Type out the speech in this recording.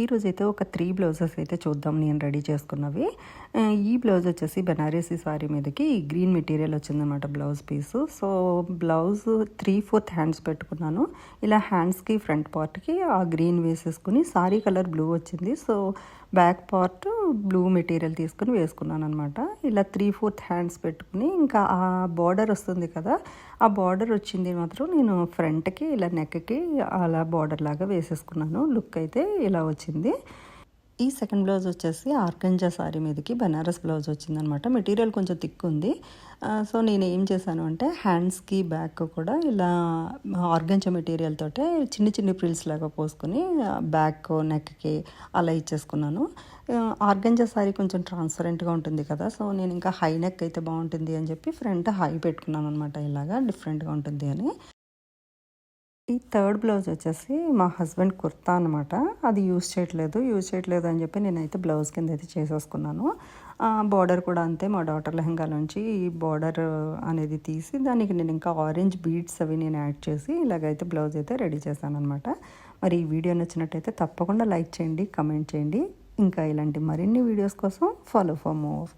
ఈరోజైతే ఒక 3 బ్లౌజెస్ అయితే చూద్దాం నేను రెడీ చేసుకున్నవి. ఈ బ్లౌజ్ వచ్చేసి బెనారసీ సారీ మీదకి గ్రీన్ మెటీరియల్ వచ్చిందనమాట blouse piece. So blouse 3/4 hands పెట్టుకున్నాను. ఇలా హ్యాండ్స్కి ఫ్రంట్ పార్ట్కి ఆ గ్రీన్ వేసేసుకుని సారీ కలర్ బ్లూ వచ్చింది. So back part blue material తీసుకుని వేసుకున్నాను అనమాట. ఇలా 3/4 హ్యాండ్స్ పెట్టుకుని ఇంకా ఆ బార్డర్ వస్తుంది కదా, ఆ బార్డర్ వచ్చింది మాత్రం నేను ఫ్రంట్కి ఇలా నెక్కి అలా బార్డర్ లాగా వేసేసుకున్నాను. లుక్ అయితే ఇలా వచ్చింది. ఈ సెకండ్ బ్లౌజ్ వచ్చేసి ఆర్గంజా సారీ మీదకి బనారస్ బ్లౌజ్ వచ్చిందనమాట. మెటీరియల్ కొంచెం థిక్ ఉంది. సో నేను ఏం చేశాను అంటే హ్యాండ్స్కి బ్యాక్ కూడా ఇలా ఆర్గంజా మెటీరియల్ తోటే చిన్న చిన్న ప్రిల్స్ లాగా పోసుకొని బ్యాక్ నెక్కి అలా ఇచ్చేసుకున్నాను. ఆర్గంజా సారీ కొంచెం ట్రాన్స్పరెంట్గా ఉంటుంది కదా, సో నేను ఇంకా హై నెక్ అయితే బాగుంటుంది అని చెప్పి ఫ్రంట్ హై పెట్టుకున్నాను అనమాట. ఇలాగా డిఫరెంట్గా ఉంటుంది అని. ఈ థర్డ్ బ్లౌజ్ వచ్చేసి మా హస్బెండ్ కుర్తా అనమాట. అది యూజ్ చేయట్లేదు అని చెప్పి నేనైతే బ్లౌజ్ కింద అయితే చేసేసుకున్నాను. బార్డర్ కూడా అంతే, మా డాటర్ లెహంగా నుంచి ఈ బార్డర్ అనేది తీసి దానికి నేను ఇంకా ఆరెంజ్ బీడ్స్ అవి నేను యాడ్ చేసి ఇలాగైతే బ్లౌజ్ అయితే రెడీ చేశాను అనమాట. మరి ఈ వీడియో నచ్చినట్టయితే తప్పకుండా లైక్ చేయండి, కమెంట్ చేయండి. ఇంకా ఇలాంటి మరిన్ని వీడియోస్ కోసం ఫాలో ఫర్ మోర్.